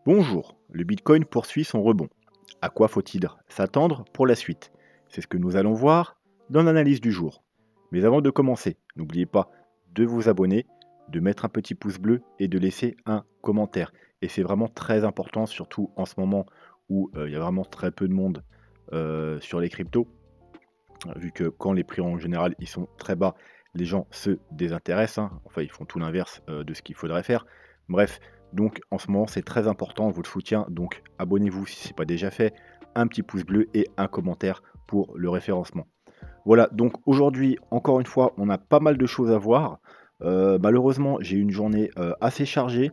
Bonjour, le Bitcoin poursuit son rebond. À quoi faut-il s'attendre pour la suite? C'est ce que nous allons voir dans l'analyse du jour. Mais avant de commencer, n'oubliez pas de vous abonner, de mettre un petit pouce bleu et de laisser un commentaire. Et c'est vraiment très important, surtout en ce moment où il y a vraiment très peu de monde sur les cryptos, vu que quand les prix en général ils sont très bas, les gens se désintéressent, hein. Enfin, ils font tout l'inverse de ce qu'il faudrait faire. Bref, donc en ce moment, c'est très important votre soutien. Donc abonnez-vous si ce n'est pas déjà fait, un petit pouce bleu et un commentaire pour le référencement. Voilà, donc aujourd'hui, encore une fois, on a pas mal de choses à voir. Malheureusement, j'ai eu une journée assez chargée.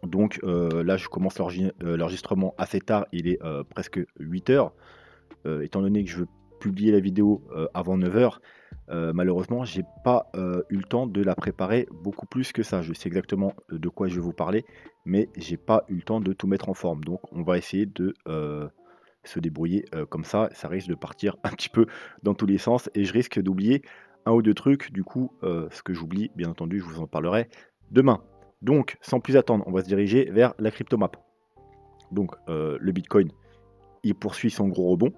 Donc là, je commence l'enregistrement assez tard, il est presque 8 heures. Étant donné que je veux publier la vidéo avant 9 heures, malheureusement, j'ai pas eu le temps de la préparer beaucoup plus que ça. Je sais exactement de quoi je vais vous parler, mais j'ai pas eu le temps de tout mettre en forme. Donc, on va essayer de se débrouiller comme ça. Ça risque de partir un petit peu dans tous les sens et je risque d'oublier un ou deux trucs. Du coup, ce que j'oublie, bien entendu, je vous en parlerai demain. Donc, sans plus attendre, on va se diriger vers la cryptomap. Donc, le Bitcoin, il poursuit son gros rebond.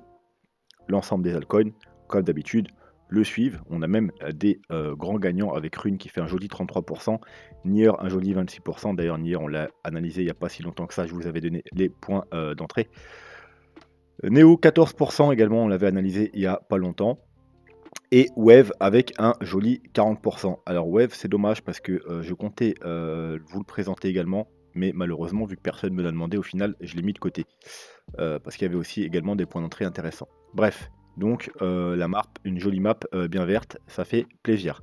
L'ensemble des altcoins, comme d'habitude, le suivent. On a même des grands gagnants avec Rune qui fait un joli 33%, Nier un joli 26%. D'ailleurs, Nier, on l'a analysé il n'y a pas si longtemps que ça, je vous avais donné les points d'entrée. Neo 14% également, on l'avait analysé il n'y a pas longtemps. Et Wave avec un joli 40%. Alors Wave, c'est dommage parce que je comptais vous le présenter également, mais malheureusement, vu que personne ne me l'a demandé, au final, je l'ai mis de côté. Parce qu'il y avait aussi également des points d'entrée intéressants. Bref, donc la map, une jolie map bien verte, ça fait plaisir.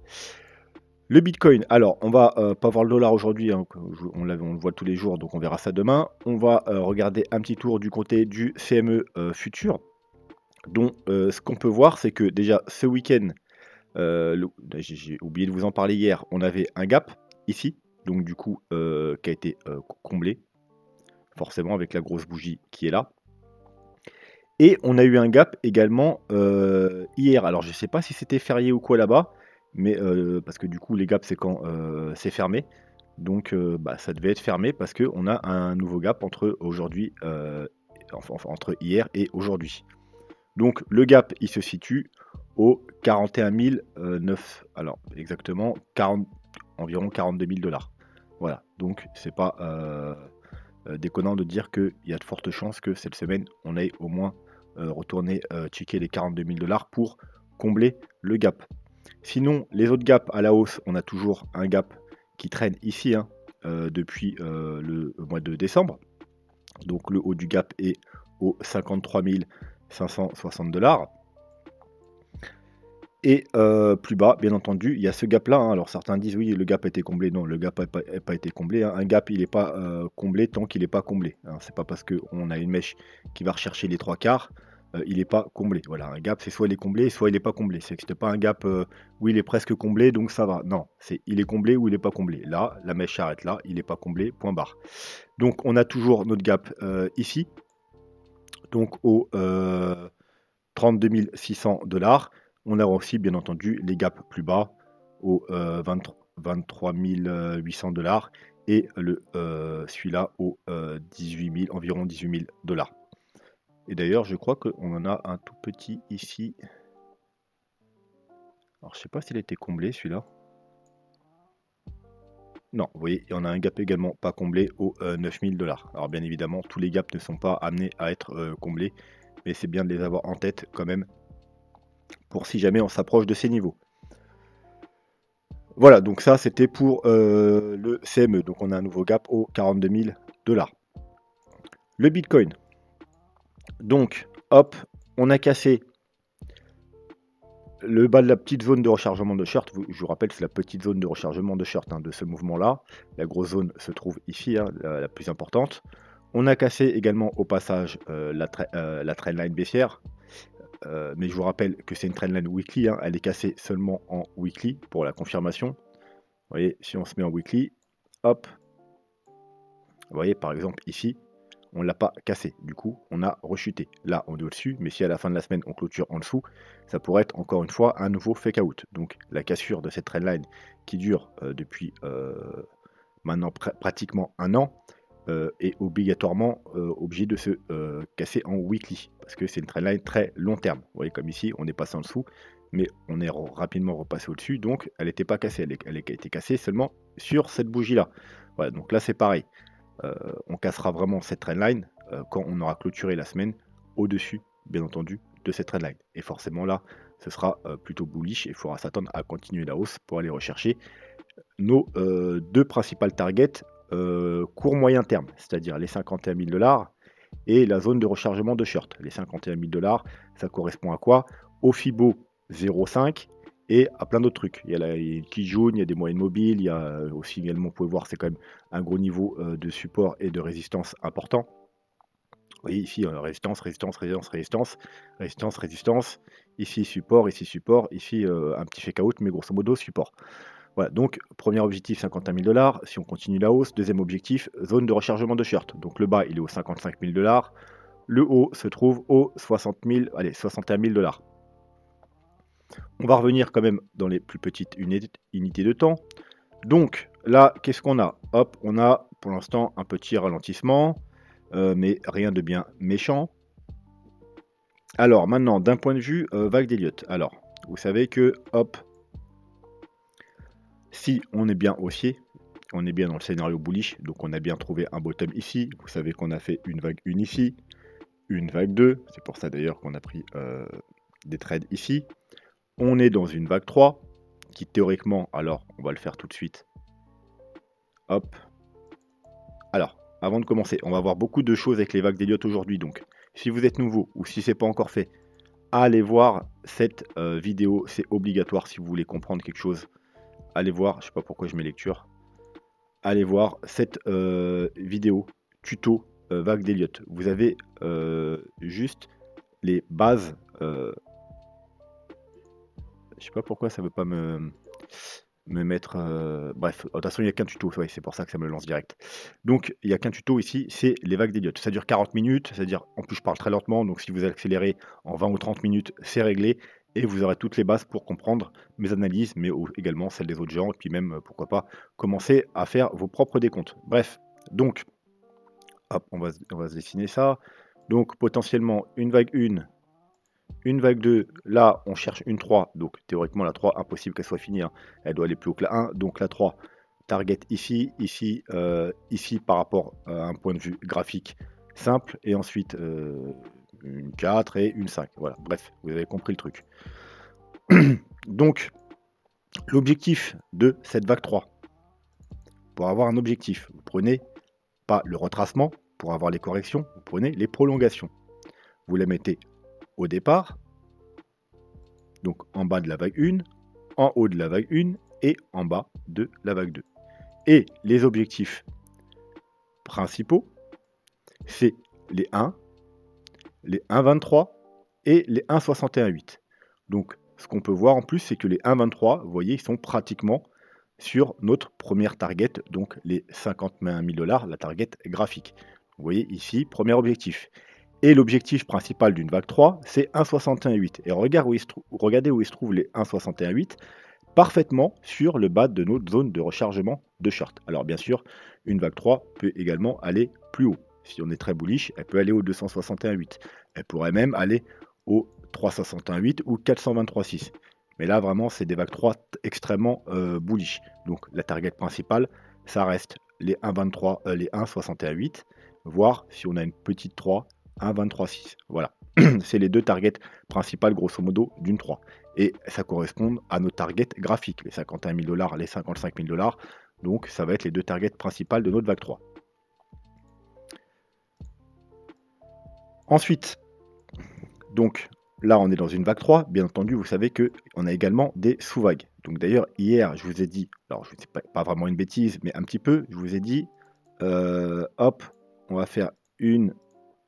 Le Bitcoin, alors on va pas voir le dollar aujourd'hui, hein, on le voit tous les jours, donc on verra ça demain. On va regarder un petit tour du côté du CME futur. Donc ce qu'on peut voir, c'est que déjà ce week-end, j'ai oublié de vous en parler hier, on avait un gap ici, donc du coup qui a été comblé, forcément avec la grosse bougie qui est là. Et on a eu un gap également hier. Alors je sais pas si c'était férié ou quoi là-bas, mais parce que du coup les gaps c'est quand c'est fermé. Donc bah, ça devait être fermé parce qu'on a un nouveau gap entre aujourd'hui, enfin, entre hier et aujourd'hui. Donc le gap il se situe au 41 009. Alors exactement 40, environ 42 000 dollars. Voilà, donc c'est pas déconnant de dire qu'il y a de fortes chances que cette semaine on aille au moins retourner checker les 42 000 dollars pour combler le gap. Sinon, les autres gaps à la hausse, on a toujours un gap qui traîne ici hein, depuis le mois de décembre. Donc le haut du gap est au 53 560 dollars. Et plus bas, bien entendu, il y a ce gap-là. Hein. Alors certains disent oui, le gap a été comblé. Non, le gap n'a pas été comblé. Hein. Un gap, il n'est pas comblé tant qu'il n'est pas comblé. Hein. C'est pas parce qu'on a une mèche qui va rechercher les trois quarts, il n'est pas comblé. Voilà, un gap, c'est soit il est comblé, soit il n'est pas comblé. C'est que c'était pas un gap où il est presque comblé, donc ça va. Non, c'est il est comblé ou il n'est pas comblé. Là, la mèche s'arrête là, il n'est pas comblé, point barre. Donc on a toujours notre gap ici, donc au 32 600 dollars. On a aussi, bien entendu, les gaps plus bas au 23 800 dollars et celui-là au 18 000, environ 18 000 dollars. Et d'ailleurs, je crois qu'on en a un tout petit ici. Alors, je sais pas s'il a été comblé celui-là. Non, vous voyez, il y en a un gap également pas comblé au 9 000 dollars. Alors, bien évidemment, tous les gaps ne sont pas amenés à être comblés, mais c'est bien de les avoir en tête quand même pour si jamais on s'approche de ces niveaux. Voilà, donc ça c'était pour le CME. Donc on a un nouveau gap aux 42 000 dollars. Le Bitcoin. Donc, hop, on a cassé le bas de la petite zone de rechargement de short. Je vous rappelle, c'est la petite zone de rechargement de short hein, de ce mouvement-là. La grosse zone se trouve ici, hein, la plus importante. On a cassé également au passage la trendline baissière. Mais je vous rappelle que c'est une trendline weekly, hein, elle est cassée seulement en weekly pour la confirmation. Vous voyez, si on se met en weekly, hop, vous voyez par exemple ici, on ne l'a pas cassé, du coup on a rechuté. Là on est au-dessus, mais si à la fin de la semaine on clôture en dessous, ça pourrait être encore une fois un nouveau fake out. Donc la cassure de cette trendline qui dure depuis maintenant pratiquement un an, est obligatoirement obligé de se casser en weekly, parce que c'est une trendline très long terme. Vous voyez, comme ici, on est passé en dessous, mais on est rapidement repassé au-dessus, donc elle n'était pas cassée, elle a été cassée seulement sur cette bougie-là. Voilà, donc là c'est pareil. On cassera vraiment cette trendline quand on aura clôturé la semaine au-dessus, bien entendu, de cette trendline. Et forcément là, ce sera plutôt bullish et il faudra s'attendre à continuer la hausse pour aller rechercher nos deux principales targets court moyen terme, c'est-à-dire les 51 000 $, et la zone de rechargement de short. Les 51 000 $, ça correspond à quoi? Au Fibo 0,5 et à plein d'autres trucs. Il y a la Kijun, il y a des moyennes mobiles, il y a aussi également, vous pouvez voir, c'est quand même un gros niveau de support et de résistance important. Vous voyez ici, résistance, résistance, résistance, résistance, résistance, résistance. Ici, support, ici, un petit fake out, mais grosso modo, support. Voilà, donc premier objectif 51 000 $. Si on continue la hausse, deuxième objectif, zone de rechargement de short. Donc le bas, il est aux 55 000 $. Le haut se trouve aux 60 000, allez, 61 000 $. On va revenir quand même dans les plus petites unités de temps. Donc là, qu'est-ce qu'on a? Hop, on a pour l'instant un petit ralentissement, mais rien de bien méchant. Alors maintenant, d'un point de vue vague d'Elliott. Alors, vous savez que, hop, si on est bien haussier, on est bien dans le scénario bullish, donc on a bien trouvé un bottom ici. Vous savez qu'on a fait une vague 1 ici, une vague 2. C'est pour ça d'ailleurs qu'on a pris des trades ici. On est dans une vague 3 qui théoriquement, alors on va le faire tout de suite. Hop. Alors, avant de commencer, on va voir beaucoup de choses avec les vagues d'Elliott aujourd'hui. Donc, si vous êtes nouveau ou si ce n'est pas encore fait, allez voir cette vidéo. C'est obligatoire si vous voulez comprendre quelque chose. Allez voir, je ne sais pas pourquoi je mets lecture. Allez voir cette vidéo tuto vague d'Elliott. Vous avez juste les bases. Je sais pas pourquoi ça veut pas me mettre. Bref, de toute façon, il n'y a qu'un tuto. Ouais, c'est pour ça que ça me lance direct. Donc, il n'y a qu'un tuto ici, c'est les vagues d'Elliott. Ça dure 40 minutes. C'est-à-dire, en plus, je parle très lentement. Donc, si vous accélérez en 20 ou 30 minutes, c'est réglé. Et vous aurez toutes les bases pour comprendre mes analyses, mais également celles des autres gens. Et puis même, pourquoi pas, commencer à faire vos propres décomptes. Bref, donc, hop, on va se dessiner ça. Donc, potentiellement, une vague 1. Une vague 2, là on cherche une 3, donc théoriquement la 3, impossible qu'elle soit finie, hein. Elle doit aller plus haut que la 1, donc la 3, target ici, ici, ici par rapport à un point de vue graphique simple, et ensuite une 4 et une 5, voilà, bref, vous avez compris le truc. Donc, l'objectif de cette vague 3, pour avoir un objectif, vous prenez pas le retracement, pour avoir les corrections, vous prenez les prolongations. Vous les mettez au départ, donc en bas de la vague 1, en haut de la vague 1 et en bas de la vague 2. Et les objectifs principaux, c'est les 1, les 1,23 et les 1,61,8. Donc ce qu'on peut voir en plus, c'est que les 1,23, vous voyez, ils sont pratiquement sur notre première target, donc les 51 000 $, la target graphique. Vous voyez ici, premier objectif. Et l'objectif principal d'une vague 3, c'est 1,61,8. Et regardez où il se trouve les 1,61,8, parfaitement sur le bas de notre zone de rechargement de short. Alors bien sûr, une vague 3 peut également aller plus haut. Si on est très bullish, elle peut aller au 261,8. Elle pourrait même aller au 361,8 ou 423,6. Mais là, vraiment, c'est des vagues 3 extrêmement bullish. Donc la target principale, ça reste les 1,23, les 1,61,8, voire si on a une petite 3, 1,23,6. Voilà, c'est les deux targets principales, grosso modo, d'une 3. Et ça correspond à nos targets graphiques, les 51 000 $, les 55 000 $. Donc ça va être les deux targets principales de notre vague 3. Ensuite, donc là on est dans une vague 3, bien entendu vous savez qu'on a également des sous-vagues. Donc d'ailleurs hier je vous ai dit, alors je ne sais pas vraiment une bêtise, mais un petit peu, je vous ai dit, hop, on va faire une,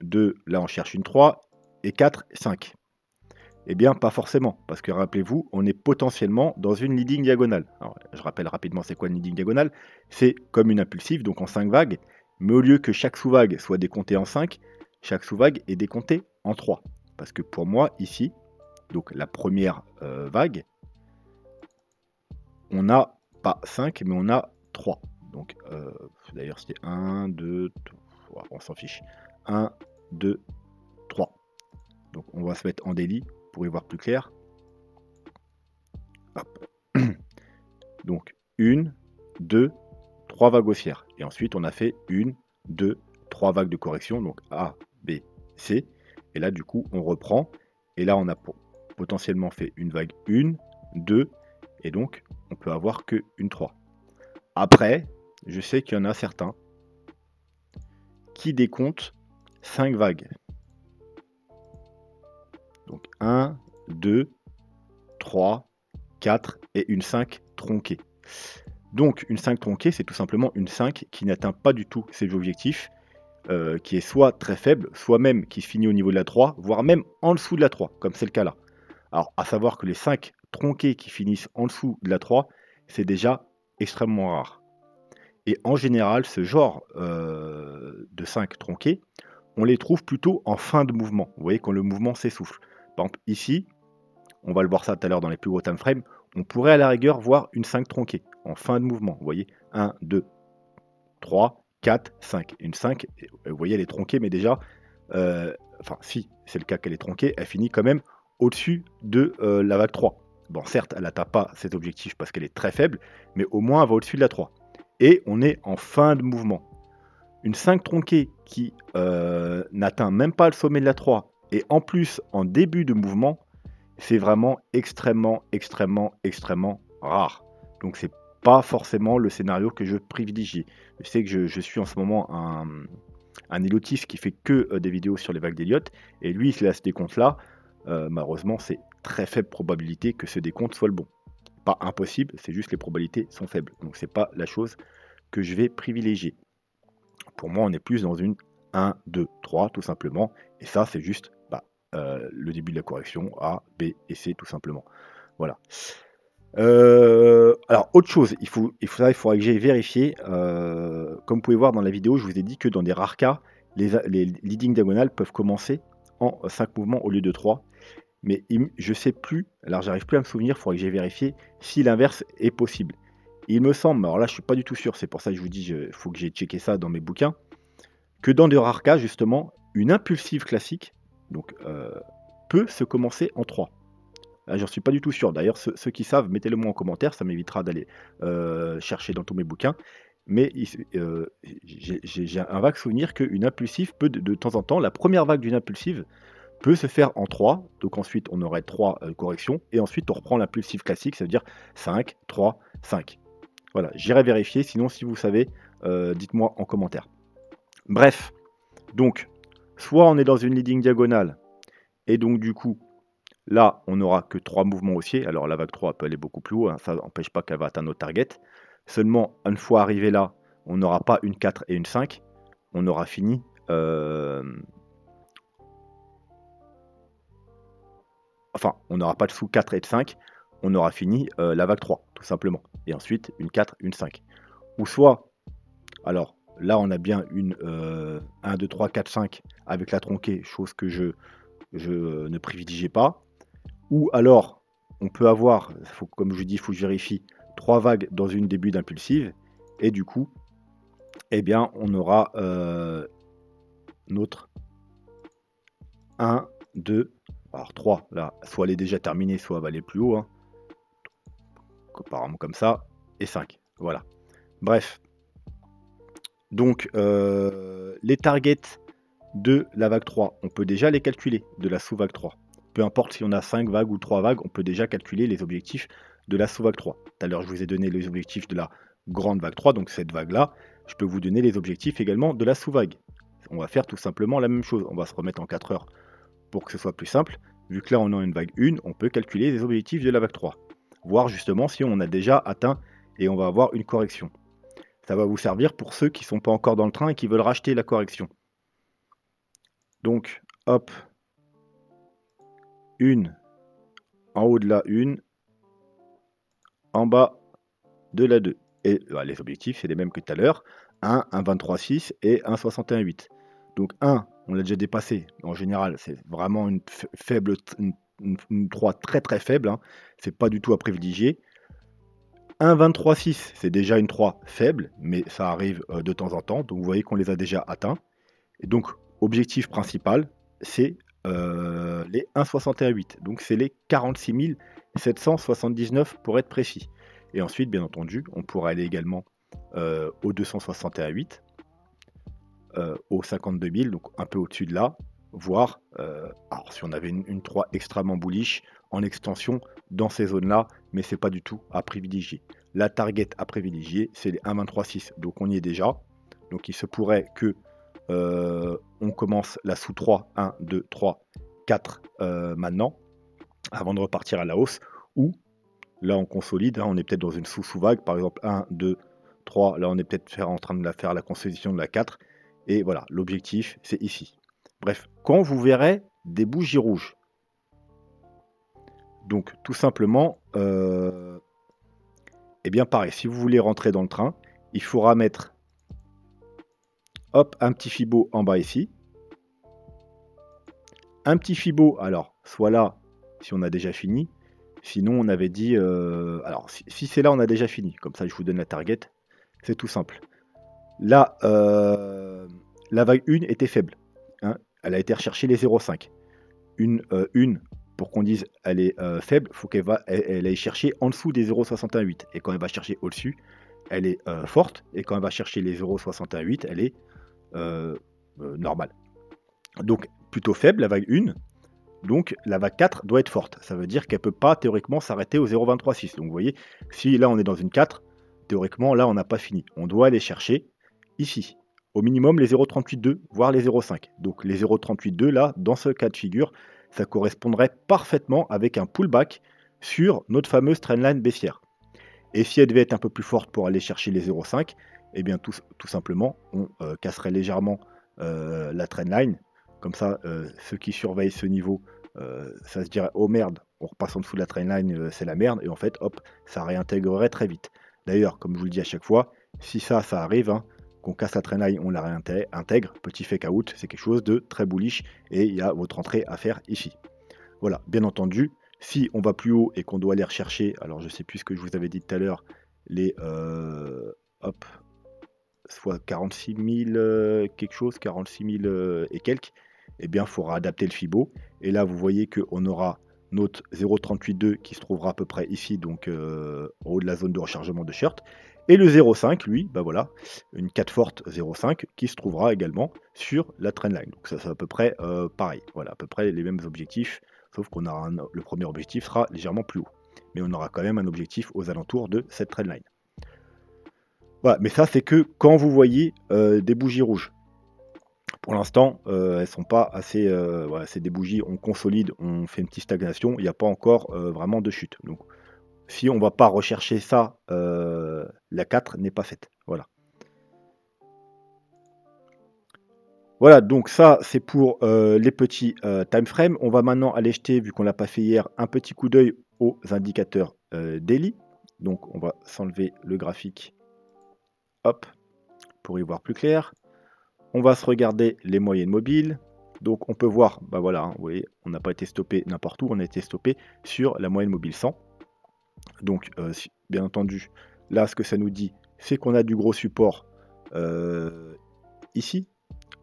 2, là on cherche une 3, et 4, 5. Eh bien, pas forcément, parce que rappelez-vous, on est potentiellement dans une leading diagonale. Alors, je rappelle rapidement c'est quoi une leading diagonale. C'est comme une impulsive, donc en 5 vagues, mais au lieu que chaque sous-vague soit décomptée en 5, chaque sous-vague est décomptée en 3. Parce que pour moi, ici, donc la première vague, on n'a pas 5, mais on a 3. Donc, D'ailleurs, c'était 1, 2, on s'en fiche. 1, 2, 3. Donc, on va se mettre en daily pour y voir plus clair. Hop. Donc, 1, 2, 3 vagues haussières. Et ensuite, on a fait 1, 2, 3 vagues de correction. Donc, A, B, C. Et là, du coup, on reprend. Et là, on a potentiellement fait une vague 1, 2. Et donc, on peut avoir que une 3. Après, je sais qu'il y en a certains qui décomptent 5 vagues. Donc 1, 2, 3, 4 et une 5 tronquée. Donc une 5 tronquée, c'est tout simplement une 5 qui n'atteint pas du tout ses objectifs, qui est soit très faible, soit même qui finit au niveau de la 3, voire même en dessous de la 3, comme c'est le cas là. Alors, à savoir que les 5 tronqués qui finissent en dessous de la 3, c'est déjà extrêmement rare. Et en général, ce genre de 5 tronqués, on les trouve plutôt en fin de mouvement. Vous voyez, quand le mouvement s'essouffle. Par exemple, ici, on va le voir ça tout à l'heure dans les plus gros time frames, on pourrait à la rigueur voir une 5 tronquée en fin de mouvement. Vous voyez, 1, 2, 3, 4, 5. Une 5, vous voyez, elle est tronquée, mais déjà, enfin, si c'est le cas qu'elle est tronquée, elle finit quand même au-dessus de la vague 3. Bon, certes, elle n'atteint pas cet objectif parce qu'elle est très faible, mais au moins, elle va au-dessus de la 3. Et on est en fin de mouvement. Une 5 tronquée qui n'atteint même pas le sommet de la 3, et en plus, en début de mouvement, c'est vraiment extrêmement, extrêmement, extrêmement rare. Donc, c'est pas forcément le scénario que je privilégie. Je sais que je suis en ce moment un élotiste qui fait que des vidéos sur les vagues d'Elliott, et lui, il a ce décompte-là. Malheureusement, c'est très faible probabilité que ce décompte soit le bon. Pas impossible, c'est juste les probabilités sont faibles. Donc, c'est pas la chose que je vais privilégier. Pour moi, on est plus dans une 1, 2, 3, tout simplement. Et ça, c'est juste le début de la correction, A, B et C, tout simplement. Voilà. Alors, autre chose, il faudrait que j'aille vérifier. Comme vous pouvez voir dans la vidéo, je vous ai dit que dans des rares cas, les leading diagonales peuvent commencer en 5 mouvements au lieu de 3. Mais je sais plus, alors j'arrive plus à me souvenir, il faudrait que j'aille vérifier si l'inverse est possible. Il me semble, alors là je suis pas du tout sûr, c'est pour ça que je vous dis, il faut que j'ai checké ça dans mes bouquins, que dans de rares cas, justement, une impulsive classique donc, peut se commencer en 3. Là, j'en suis pas du tout sûr. D'ailleurs, ceux qui savent, mettez-le moi en commentaire, ça m'évitera d'aller chercher dans tous mes bouquins. Mais j'ai un vague souvenir qu'une impulsive peut, de temps en temps, la première vague d'une impulsive peut se faire en 3. Donc ensuite, on aurait 3 corrections. Et ensuite, on reprend l'impulsive classique, ça veut dire 5, 3, 5. Voilà, j'irai vérifier. Sinon, si vous savez, dites-moi en commentaire. Bref, donc, soit on est dans une leading diagonale, et donc du coup, là, on n'aura que 3 mouvements haussiers. Alors la vague 3 peut aller beaucoup plus haut, hein, ça n'empêche pas qu'elle va atteindre notre target. Seulement, une fois arrivé là, on n'aura pas une 4 et une 5. On aura fini... Enfin, on n'aura pas de sous 4 et de 5. On aura fini la vague 3, tout simplement. Et ensuite, une 4, une 5. Ou soit... Alors, là, on a bien une 1, 2, 3, 4, 5 avec la tronquée, chose que je ne privilégiais pas. Ou alors, on peut avoir, comme je dis, il faut que je vérifie, 3 vagues dans une début d'impulsive. Et du coup, eh bien, on aura notre 1, 2, alors 3, là, soit elle est déjà terminée, soit elle va aller plus haut. Hein. Apparemment comme ça. Et 5, voilà. Bref. Donc, les targets de la vague 3, on peut déjà les calculer, de la sous-vague 3. Peu importe si on a 5 vagues ou 3 vagues, on peut déjà calculer les objectifs de la sous-vague 3. Tout à l'heure, je vous ai donné les objectifs de la grande vague 3, donc cette vague-là. Je peux vous donner les objectifs également de la sous-vague. On va faire tout simplement la même chose. On va se remettre en 4 heures pour que ce soit plus simple. Vu que là, on a une vague 1, on peut calculer les objectifs de la vague 3. Voir justement si on a déjà atteint et on va avoir une correction. Ça va vous servir pour ceux qui ne sont pas encore dans le train et qui veulent racheter la correction. Donc, hop, une en haut de la 1, en bas de la 2. Et les objectifs, c'est les mêmes que tout à l'heure. 1, 1,23,6 et 1,61,8. Donc 1, on l'a déjà dépassé. En général, c'est vraiment une faible, une 3 très très faible. Hein. C'est pas du tout à privilégier. 1,23,6, c'est déjà une 3 faible, mais ça arrive de temps en temps. Donc vous voyez qu'on les a déjà atteints. Et donc, objectif principal, c'est les 1,61,8. Donc c'est les 46 779 pour être précis. Et ensuite, bien entendu, on pourra aller également au 261,8, au 52 000, donc un peu au-dessus de là, voire alors si on avait une 3 extrêmement bullish en extension dans ces zones-là, mais c'est pas du tout à privilégier. La target à privilégier, c'est les 1,23,6, donc on y est déjà. Donc il se pourrait que on commence la sous 3, 1, 2, 3, 4 maintenant, avant de repartir à la hausse, ou là on consolide, hein, on est peut-être dans une sous-vague, par exemple 1, 2, 3, là on est peut-être en train de faire la consolidation de la 4, et voilà, l'objectif c'est ici. Bref, quand vous verrez des bougies rouges, donc tout simplement, eh bien pareil, si vous voulez rentrer dans le train, il faudra mettre hop, un petit Fibo en bas ici, un petit Fibo, alors soit là si on a déjà fini, sinon on avait dit, alors si c'est là on a déjà fini, comme ça je vous donne la target, c'est tout simple. Là, la vague 1 était faible, hein, elle a été rechercher les 0,5. Une pour qu'on dise elle est faible, il faut qu'elle aille chercher en dessous des 0,61,8. Et quand elle va chercher au-dessus, elle est forte. Et quand elle va chercher les 0,61,8, elle est normale. Donc plutôt faible, la vague 1. Donc la vague 4 doit être forte. Ça veut dire qu'elle ne peut pas théoriquement s'arrêter au 0,236. Donc vous voyez, si là on est dans une 4, théoriquement là on n'a pas fini. On doit aller chercher ici, au minimum les 0,382, voire les 0,5. Donc les 0,382 là, dans ce cas de figure, ça correspondrait parfaitement avec un pullback sur notre fameuse trendline baissière. Et si elle devait être un peu plus forte pour aller chercher les 0,5, eh bien tout simplement, on casserait légèrement la trendline. Comme ça, ceux qui surveillent ce niveau, ça se dirait « Oh merde, on repasse en dessous de la trendline, c'est la merde ». Et en fait, hop, ça réintégrerait très vite. D'ailleurs, comme je vous le dis à chaque fois, si ça arrive, hein, qu'on casse la trendline, on la réintègre, petit fake out, c'est quelque chose de très bullish et il y a votre entrée à faire ici. Voilà, bien entendu, si on va plus haut et qu'on doit aller rechercher, alors je sais plus ce que je vous avais dit tout à l'heure, les hop, soit 46 000 quelque chose, 46 000 et quelques, eh bien il faudra adapter le Fibo. Et là vous voyez qu'on aura notre 0,382 qui se trouvera à peu près ici, donc en haut de la zone de rechargement de shirt. Et le 0,5, lui, bah voilà, une 4 forte 0,5 qui se trouvera également sur la trendline. Donc ça c'est à peu près pareil, voilà, à peu près les mêmes objectifs, sauf qu'on aura le premier objectif sera légèrement plus haut. Mais on aura quand même un objectif aux alentours de cette trendline. Voilà, mais ça c'est que quand vous voyez des bougies rouges. Pour l'instant, elles sont pas assez, voilà, c'est des bougies, on consolide, on fait une petite stagnation, il n'y a pas encore vraiment de chute. Donc si on va pas rechercher ça, la 4 n'est pas faite. Voilà. Voilà, donc ça c'est pour les petits time frames. On va maintenant aller jeter, vu qu'on l'a pas fait hier, un petit coup d'œil aux indicateurs daily. Donc on va s'enlever le graphique, hop, pour y voir plus clair. On va se regarder les moyennes mobiles. Donc on peut voir, bah voilà, hein, vous voyez, on n'a pas été stoppé n'importe où, on a été stoppé sur la moyenne mobile 100. Donc bien entendu, là ce que ça nous dit, c'est qu'on a du gros support ici,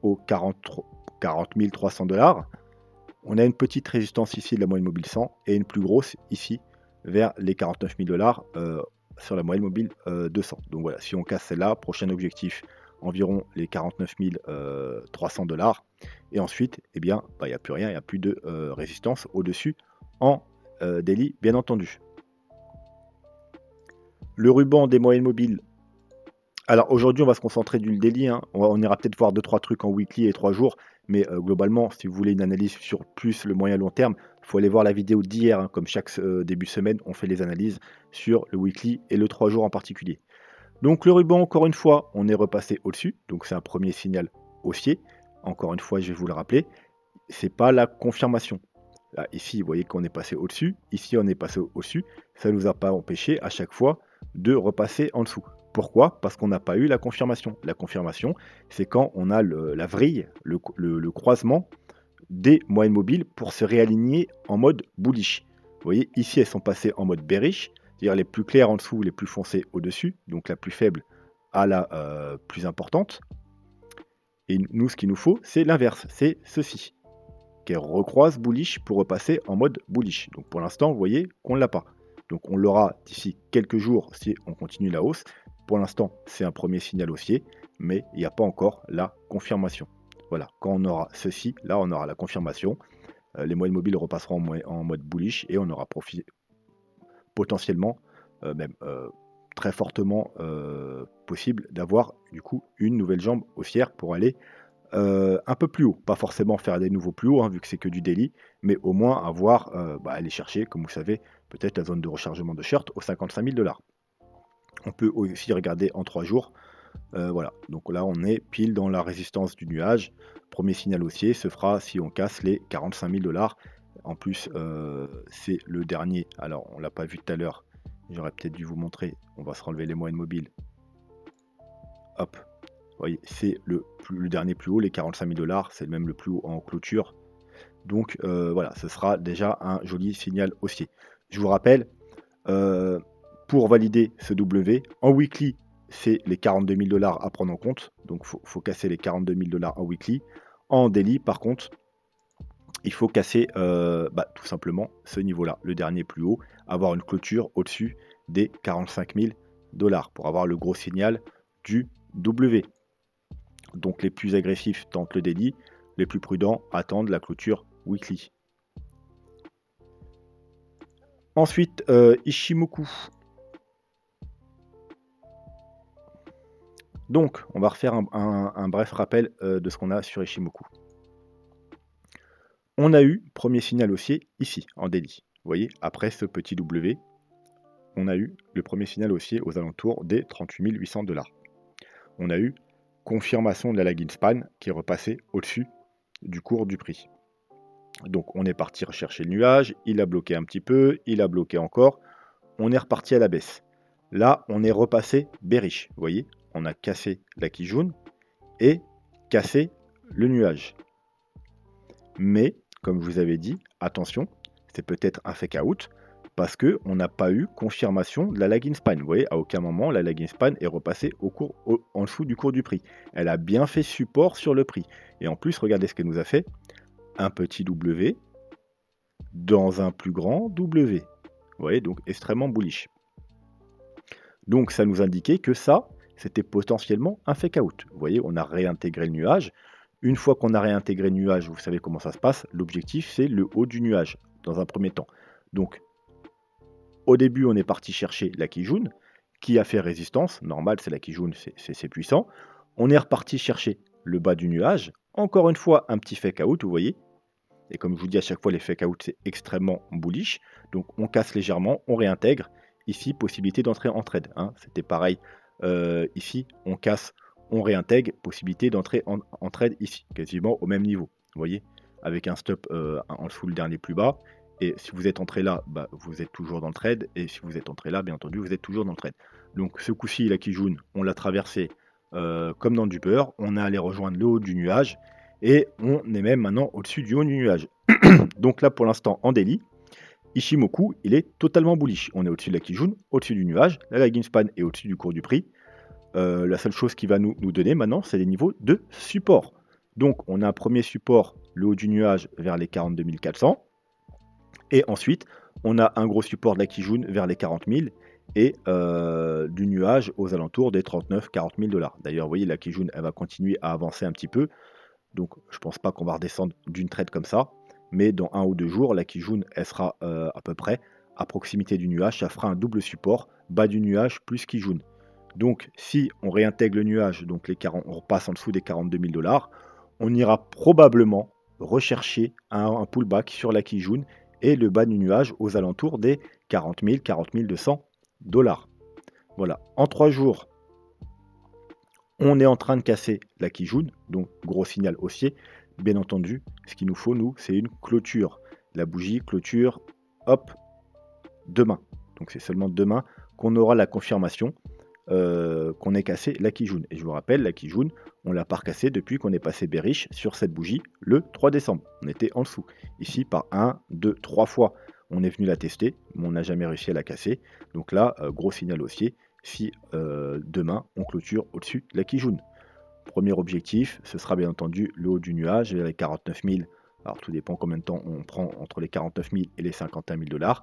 aux 40 300 $. On a une petite résistance ici de la moyenne mobile 100 et une plus grosse ici vers les 49 000 $ sur la moyenne mobile 200. Donc voilà, si on casse celle-là, prochain objectif environ les 49 300 $. Et ensuite, eh bien, il n'y a plus rien, il n'y a plus de résistance au-dessus en daily, bien entendu. Le ruban des moyennes mobiles. Alors aujourd'hui, on va se concentrer du daily. Hein. On ira peut-être voir 2-3 trucs en weekly et 3 jours. Mais globalement, si vous voulez une analyse sur plus le moyen long terme, il faut aller voir la vidéo d'hier. Hein. Comme chaque début de semaine, on fait les analyses sur le weekly et le 3 jours en particulier. Donc le ruban, encore une fois, on est repassé au-dessus. Donc c'est un premier signal haussier. Encore une fois, je vais vous le rappeler, c'est pas la confirmation. Là, ici, vous voyez qu'on est passé au-dessus. Ici, on est passé au-dessus. Ça ne nous a pas empêché à chaque fois de repasser en dessous. Pourquoi? Parce qu'on n'a pas eu la confirmation. La confirmation, c'est quand on a la vrille, le croisement des moyennes mobiles pour se réaligner en mode bullish. Vous voyez, ici, elles sont passées en mode bearish. c'est-à-dire les plus clairs en dessous, les plus foncés au-dessus, donc la plus faible à la plus importante. Et nous, ce qu'il nous faut, c'est l'inverse, c'est ceci, qui recroise bullish pour repasser en mode bullish. Donc pour l'instant, vous voyez qu'on ne l'a pas. Donc on l'aura d'ici quelques jours si on continue la hausse. Pour l'instant, c'est un premier signal haussier, mais il n'y a pas encore la confirmation. Voilà, quand on aura ceci, là on aura la confirmation. Les moyennes mobiles repasseront en mode bullish et on aura potentiellement, même très fortement possible d'avoir du coup une nouvelle jambe haussière pour aller un peu plus haut. Pas forcément faire des nouveaux plus hauts, hein, vu que c'est que du daily, mais au moins aller chercher, comme vous savez, peut-être la zone de rechargement de short aux 55 000 $. On peut aussi regarder en 3 jours. Voilà, donc là on est pile dans la résistance du nuage. Premier signal haussier se fera si on casse les 45 000 $. En plus, c'est le dernier. Alors, on l'a pas vu tout à l'heure. J'aurais peut-être dû vous montrer. On va se relever les moyennes mobiles. Hop. Vous voyez, c'est le dernier plus haut, les 45 000 $. C'est même le plus haut en clôture. Donc, voilà, ce sera déjà un joli signal haussier. Je vous rappelle, pour valider ce W, en weekly, c'est les 42 000 $ à prendre en compte. Donc, il faut casser les 42 000 $ en weekly. En daily, par contre, il faut casser tout simplement ce niveau-là, le dernier plus haut, avoir une clôture au-dessus des 45 000 $ pour avoir le gros signal du W. Donc les plus agressifs tentent le daily, les plus prudents attendent la clôture weekly. Ensuite, Ichimoku. Donc, on va refaire un bref rappel de ce qu'on a sur Ichimoku. On a eu premier signal haussier ici, en daily. Vous voyez, après ce petit W, on a eu le premier signal haussier aux alentours des 38 800 $. On a eu confirmation de la lagging span qui est repassée au-dessus du cours du prix. Donc on est parti rechercher le nuage, il a bloqué un petit peu, il a bloqué encore, on est reparti à la baisse. Là, on est repassé bearish. Vous voyez, on a cassé la Kijun et cassé le nuage. Mais, comme je vous avais dit, attention, c'est peut-être un fake out parce qu'on n'a pas eu confirmation de la lagging span. Vous voyez, à aucun moment, la lagging span est repassée en dessous du cours du prix. Elle a bien fait support sur le prix. Et en plus, regardez ce qu'elle nous a fait. Un petit W dans un plus grand W. Vous voyez, donc extrêmement bullish. Donc, ça nous indiquait que ça, c'était potentiellement un fake out. Vous voyez, on a réintégré le nuage. Une fois qu'on a réintégré le nuage, vous savez comment ça se passe. L'objectif, c'est le haut du nuage, dans un premier temps. Donc, au début, on est parti chercher la Kijun, qui a fait résistance. Normal, c'est la Kijun, c'est puissant. On est reparti chercher le bas du nuage. Encore une fois, un petit fake out, vous voyez. Et comme je vous dis à chaque fois, les fake out, c'est extrêmement bullish. Donc, on casse légèrement, on réintègre. Ici, possibilité d'entrer en trade. Hein. C'était pareil. Ici, on casse, on réintègre, possibilité d'entrer en trade ici, quasiment au même niveau. Vous voyez, avec un stop en dessous le dernier plus bas. Et si vous êtes entré là, vous êtes toujours dans le trade. Et si vous êtes entré là, bien entendu, vous êtes toujours dans le trade. Donc ce coup-ci, la Kijun, on l'a traversé comme dans du beurre. On est allé rejoindre le haut du nuage. Et on est même maintenant au-dessus du haut du nuage. Donc là, pour l'instant, en daily, Ichimoku, il est totalement bullish. On est au-dessus de la Kijun, au-dessus du nuage. La lagging span est au-dessus du cours du prix. La seule chose qui va nous donner maintenant, c'est les niveaux de support. Donc, on a un premier support, le haut du nuage, vers les 42 400. Et ensuite, on a un gros support de la Kijun vers les 40 000 et du nuage aux alentours des 39-40 000 $. D'ailleurs, vous voyez, la Kijun, elle va continuer à avancer un petit peu. Donc, je ne pense pas qu'on va redescendre d'une trade comme ça. Mais dans 1 ou 2 jours, la Kijun, elle sera à peu près à proximité du nuage. Ça fera un double support, bas du nuage plus Kijun. Donc, si on réintègre le nuage, donc on repasse en dessous des 42 000 $, on ira probablement rechercher un pullback sur la Kijun et le bas du nuage aux alentours des 40 000, 40 200 $. Voilà, en 3 jours, on est en train de casser la Kijun, donc gros signal haussier. Bien entendu, ce qu'il nous faut, nous, c'est une clôture. La bougie, clôture, hop, demain. Donc c'est seulement demain qu'on aura la confirmation qu'on ait cassé la Kijun. Et je vous rappelle, la Kijun, on l'a pas recassée depuis qu'on est passé bearish sur cette bougie le 3 décembre. On était en dessous. Ici, par 1, 2, 3 fois, On est venu la tester, mais on n'a jamais réussi à la casser. Donc là, gros signal haussier si demain on clôture au-dessus de la Kijun. Premier objectif, ce sera bien entendu le haut du nuage, les 49 000. Alors tout dépend combien de temps on prend entre les 49 000 et les 51 000 $.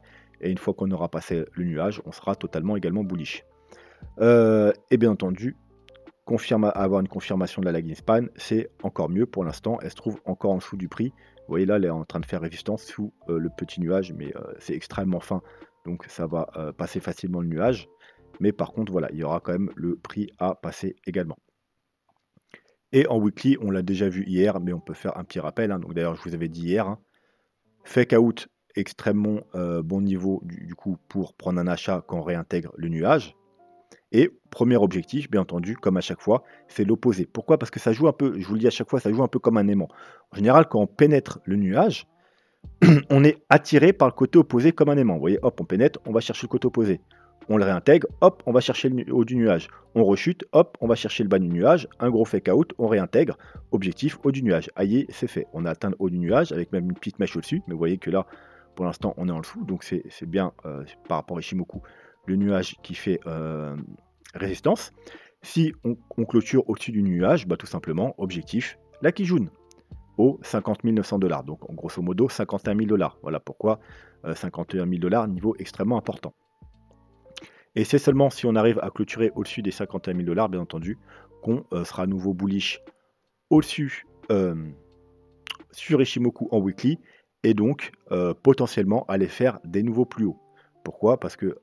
Et une fois qu'on aura passé le nuage, on sera totalement également bullish. Et bien entendu, avoir une confirmation de la lagging span, c'est encore mieux pour l'instant. Elle se trouve encore en dessous du prix. Vous voyez là, elle est en train de faire résistance sous le petit nuage, mais c'est extrêmement fin. Donc ça va passer facilement le nuage. Mais par contre, voilà, il y aura quand même le prix à passer également. Et en weekly, on l'a déjà vu hier, mais on peut faire un petit rappel. Hein. Donc d'ailleurs, je vous avais dit hier, hein, fake out, extrêmement bon niveau du coup pour prendre un achat quand on réintègre le nuage. Et premier objectif, bien entendu, comme à chaque fois, c'est l'opposé. Pourquoi? Parce que ça joue un peu, je vous le dis à chaque fois, ça joue un peu comme un aimant. En général, quand on pénètre le nuage, on est attiré par le côté opposé comme un aimant. Vous voyez, hop, on pénètre, on va chercher le côté opposé. On le réintègre, hop, on va chercher le haut du nuage. On rechute, hop, on va chercher le bas du nuage. Un gros fake out, on réintègre. Objectif, haut du nuage. Aïe, c'est fait. On a atteint le haut du nuage avec même une petite mèche au-dessus. Mais vous voyez que là, pour l'instant, on est en dessous. Donc c'est bien par rapport à Ishimoku, le nuage qui fait résistance. Si on clôture au-dessus du nuage, bah, tout simplement, objectif, la Kijun aux 50 900 $. Donc en grosso modo 51 000 $. Voilà pourquoi 51 000 $, niveau extrêmement important. Et c'est seulement si on arrive à clôturer au-dessus des 51 000 $, bien entendu, qu'on sera à nouveau bullish au-dessus sur Ishimoku en weekly et donc potentiellement aller faire des nouveaux plus hauts. Pourquoi? Parce que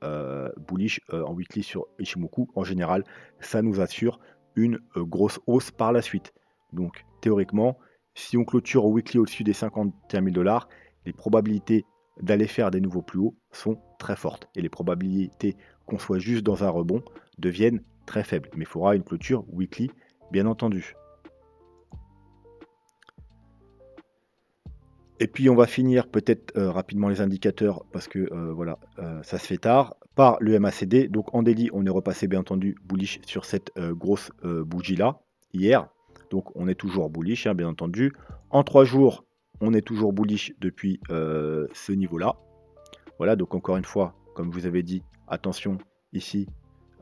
bullish en weekly sur Ishimoku, en général, ça nous assure une grosse hausse par la suite. Donc théoriquement, si on clôture au weekly au-dessus des 51 000 $, les probabilités d'aller faire des nouveaux plus hauts sont très fortes. Et les probabilités qu'on soit juste dans un rebond deviennent très faibles. Mais il faudra une clôture weekly, bien entendu. Et puis on va finir peut-être rapidement les indicateurs parce que voilà, ça se fait tard, par le MACD. Donc en daily, on est repassé bien entendu bullish sur cette grosse bougie là hier. Donc on est toujours bullish, hein, bien entendu. En 3 jours, on est toujours bullish depuis ce niveau-là. Voilà, donc encore une fois, comme je vous avais dit, attention, ici,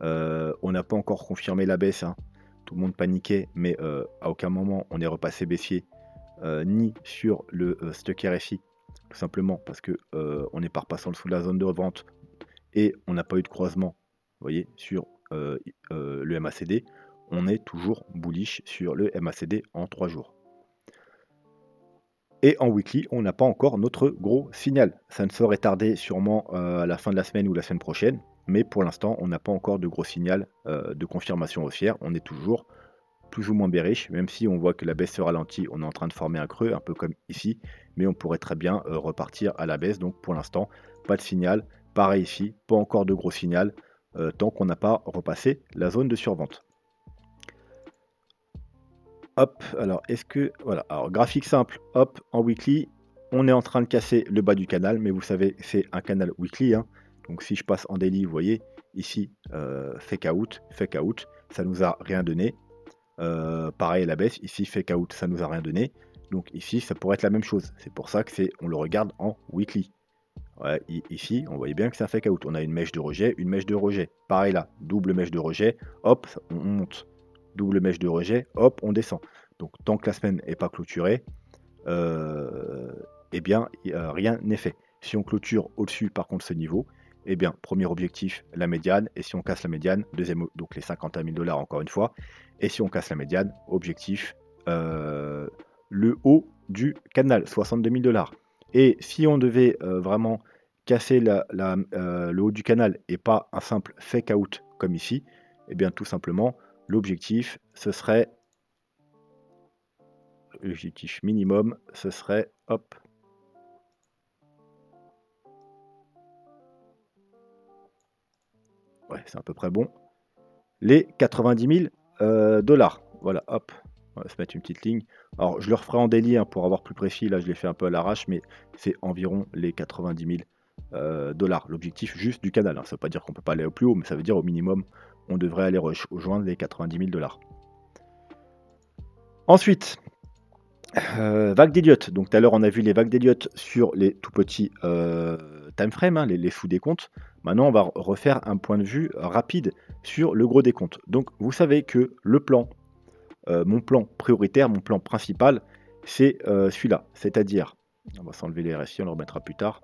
on n'a pas encore confirmé la baisse. Hein. Tout le monde paniquait, mais à aucun moment on est repassé baissier. Ni sur le stock RSI, tout simplement parce que on n'est pas repassé en dessous de la zone de vente et on n'a pas eu de croisement, vous voyez, sur le MACD. On est toujours bullish sur le MACD en 3 jours. Et en weekly, on n'a pas encore notre gros signal. Ça ne saurait tarder sûrement à la fin de la semaine ou la semaine prochaine, mais pour l'instant, on n'a pas encore de gros signal de confirmation haussière. On est toujours plus ou moins bearish, même si on voit que la baisse se ralentit, on est en train de former un creux, un peu comme ici, mais on pourrait très bien repartir à la baisse. Donc pour l'instant, pas de signal. Pareil ici, pas encore de gros signal, tant qu'on n'a pas repassé la zone de survente. Hop, alors est-ce que, voilà, alors graphique simple, hop, en weekly, on est en train de casser le bas du canal, mais vous savez, c'est un canal weekly, hein. Donc si je passe en daily, vous voyez, ici, fake out, ça nous a rien donné. Pareil à la baisse, ici fake out, ça nous a rien donné. Donc ici, ça pourrait être la même chose. C'est pour ça que on le regarde en weekly. Ouais, ici, on voyait bien que c'est un fake out. On a une mèche de rejet, une mèche de rejet. Pareil là, double mèche de rejet, hop, on monte. Double mèche de rejet, hop, on descend. Donc tant que la semaine n'est pas clôturée, eh bien, rien n'est fait. Si on clôture au-dessus, par contre, ce niveau, eh bien, premier objectif, la médiane. Et si on casse la médiane, deuxième, donc les 51 000 $ encore une fois. Et si on casse la médiane, objectif, le haut du canal, 62 000 $. Et si on devait vraiment casser le haut du canal et pas un simple fake out comme ici, eh bien, tout simplement, l'objectif, ce serait, l'objectif minimum, ce serait, hop, ouais, c'est à peu près bon, les 90 000 $. Voilà, hop, on va se mettre une petite ligne. Alors, je le referai en daily hein, pour avoir plus précis. Là, je l'ai fait un peu à l'arrache, mais c'est environ les 90 000 $. L'objectif juste du canal. Hein. Ça ne veut pas dire qu'on ne peut pas aller au plus haut, mais ça veut dire au minimum, on devrait aller rejoindre les 90 000 $. Ensuite, vague d'Elliott. Donc tout à l'heure, on a vu les vagues d'Elliott sur les tout petits time time frame, hein, les sous-décomptes. Maintenant, on va refaire un point de vue rapide sur le gros décompte. Donc, vous savez que le plan, mon plan prioritaire, mon plan principal, c'est celui-là. C'est-à-dire, on va s'enlever les RSI, on le remettra plus tard.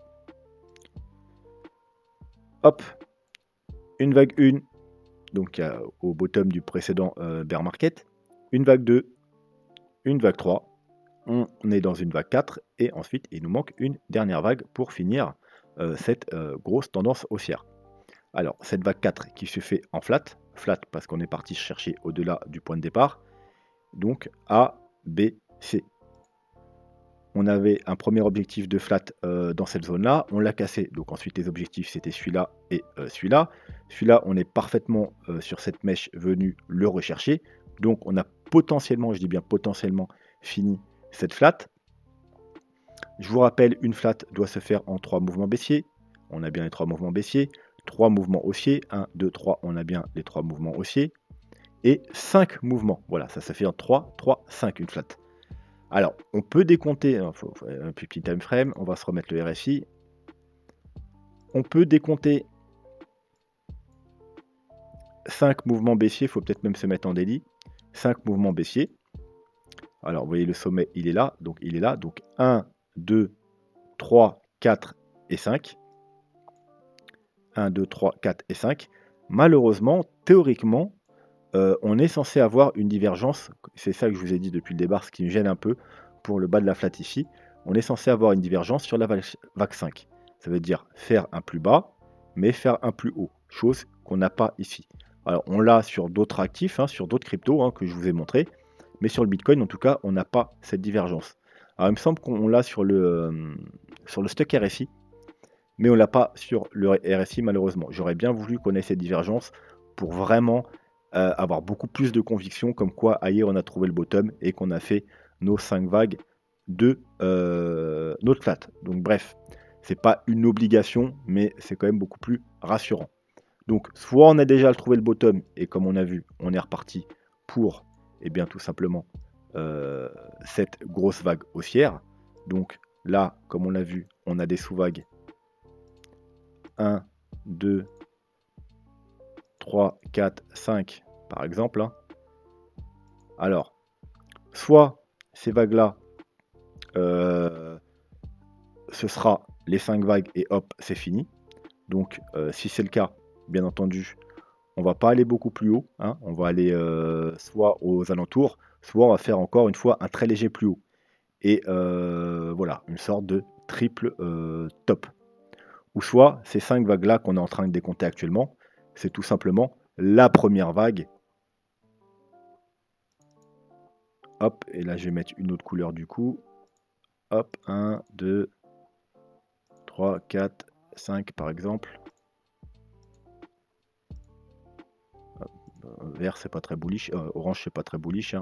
Hop, une vague 1, donc au bottom du précédent bear market, une vague 2, une vague 3, on est dans une vague 4, et ensuite il nous manque une dernière vague pour finir cette grosse tendance haussière. Alors, cette vague 4 qui se fait en flat parce qu'on est parti chercher au-delà du point de départ, donc A, B, C. On avait un premier objectif de flat dans cette zone-là, on l'a cassé. Donc ensuite, les objectifs, c'était celui-là et celui-là. Celui-là, on est parfaitement sur cette mèche venu le rechercher. Donc on a potentiellement, je dis bien potentiellement, fini cette flat. Je vous rappelle, une flat doit se faire en 3 mouvements baissiers. On a bien les 3 mouvements baissiers. 3 mouvements haussiers. 1, 2, 3, on a bien les 3 mouvements haussiers. Et 5 mouvements. Voilà, ça se fait en 3, 3, 5 une flat. Alors, on peut décompter, un petit time frame, on va se remettre le RSI. On peut décompter 5 mouvements baissiers, il faut peut-être même se mettre en daily. 5 mouvements baissiers. Alors, vous voyez, le sommet, il est là, donc il est là. Donc 1, 2, 3, 4 et 5. 1, 2, 3, 4 et 5. Malheureusement, théoriquement, on est censé avoir une divergence, c'est ça que je vous ai dit depuis le départ, ce qui me gêne un peu pour le bas de la flat ici. On est censé avoir une divergence sur la vague 5. Ça veut dire faire un plus bas, mais faire un plus haut, chose qu'on n'a pas ici. Alors on l'a sur d'autres actifs, hein, sur d'autres cryptos que je vous ai montré, mais sur le Bitcoin en tout cas, on n'a pas cette divergence. Alors il me semble qu'on l'a sur le stock RSI, mais on l'a pas sur le RSI malheureusement. J'aurais bien voulu qu'on ait cette divergence pour vraiment avoir beaucoup plus de conviction comme quoi ailleurs on a trouvé le bottom et qu'on a fait nos 5 vagues de notre flat. Donc bref, c'est pas une obligation, mais c'est quand même beaucoup plus rassurant. Donc soit on a déjà trouvé le bottom et comme on a vu, on est reparti pour bien tout simplement cette grosse vague haussière. Donc là, comme on l'a vu, on a des sous-vagues 1, 2, 3, 4, 5 par exemple. Alors, soit ces vagues-là, ce sera les 5 vagues et hop, c'est fini. Donc, si c'est le cas, bien entendu, on va pas aller beaucoup plus haut. On va aller soit aux alentours, soit on va faire encore une fois un très léger plus haut. Et voilà, une sorte de triple top. Ou soit ces 5 vagues-là qu'on est en train de décompter actuellement, c'est tout simplement la première vague. Hop, et là je vais mettre une autre couleur du coup. Hop, 1, 2, 3, 4, 5 par exemple. Hop, vert c'est pas très bullish, orange c'est pas très bullish.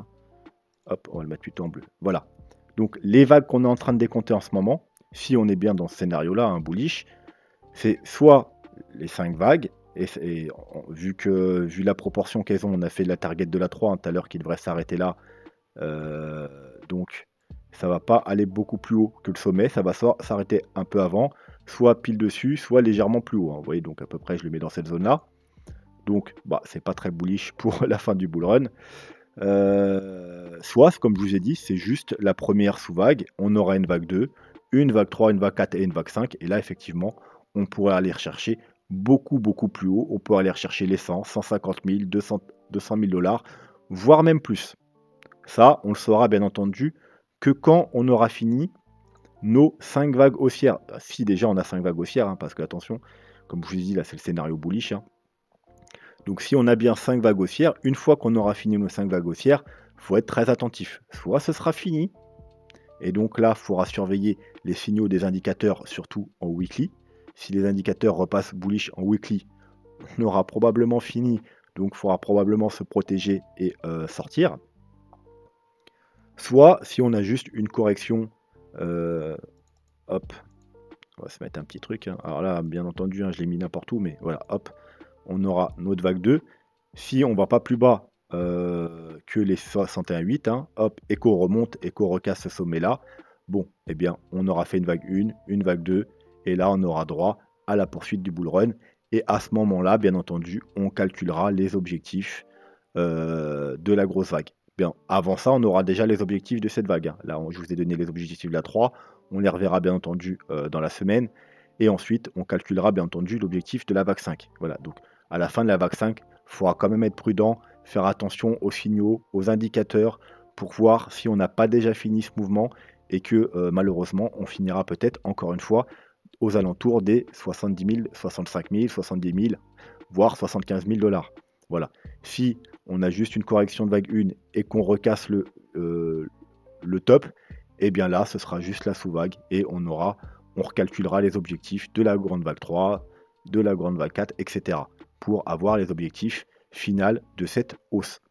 Hop, on va le mettre plutôt en bleu. Voilà. Donc les vagues qu'on est en train de décompter en ce moment, si on est bien dans ce scénario-là, un bullish, c'est soit les 5 vagues, et vu la proportion qu'elles ont, on a fait la target de la 3 tout à l'heure qui devrait s'arrêter là. Donc ça va pas aller beaucoup plus haut que le sommet, ça va s'arrêter un peu avant, soit pile dessus, soit légèrement plus haut. Vous voyez, donc à peu près je le mets dans cette zone là. Donc c'est pas très bullish pour la fin du bull run. Soit, comme je vous ai dit, c'est juste la première sous-vague, on aura une vague 2, une vague 3, une vague 4 et une vague 5, et là effectivement on pourrait aller rechercher beaucoup plus haut, on peut aller rechercher les 100, 150 000, 200 000 $, voire même plus. Ça, on le saura bien entendu que quand on aura fini nos 5 vagues haussières. Si déjà on a 5 vagues haussières, parce que attention, comme je vous ai dit, là c'est le scénario bullish. Donc si on a bien 5 vagues haussières, une fois qu'on aura fini nos 5 vagues haussières, il faut être très attentif. Soit ce sera fini, et donc là, il faudra surveiller les signaux des indicateurs, surtout en weekly. Si les indicateurs repassent bullish en weekly, on aura probablement fini, donc il faudra probablement se protéger et sortir. Soit si on a juste une correction, hop, on va se mettre un petit truc. Alors là, bien entendu, je l'ai mis n'importe où, mais voilà, hop, on aura notre vague 2. Si on ne va pas plus bas que les 61,8, hop, et qu'on remonte et qu'on recasse ce sommet-là, bon, eh bien, on aura fait une vague 1, une vague 2, et là, on aura droit à la poursuite du bull run. Et à ce moment-là, bien entendu, on calculera les objectifs de la grosse vague. Bien, avant ça, on aura déjà les objectifs de cette vague, hein. Là, je vous ai donné les objectifs de la 3. On les reverra bien entendu dans la semaine. Et ensuite, on calculera bien entendu l'objectif de la vague 5. Voilà, donc à la fin de la vague 5, il faudra quand même être prudent, faire attention aux signaux, aux indicateurs, pour voir si on n'a pas déjà fini ce mouvement et que malheureusement, on finira peut-être encore une fois aux alentours des 70 000, 65 000, 70 000, voire 75 000 $. Voilà. Si on a juste une correction de vague 1 et qu'on recasse le top, et bien là, ce sera juste la sous-vague et on recalculera les objectifs de la grande vague 3, de la grande vague 4, etc. pour avoir les objectifs finaux de cette hausse.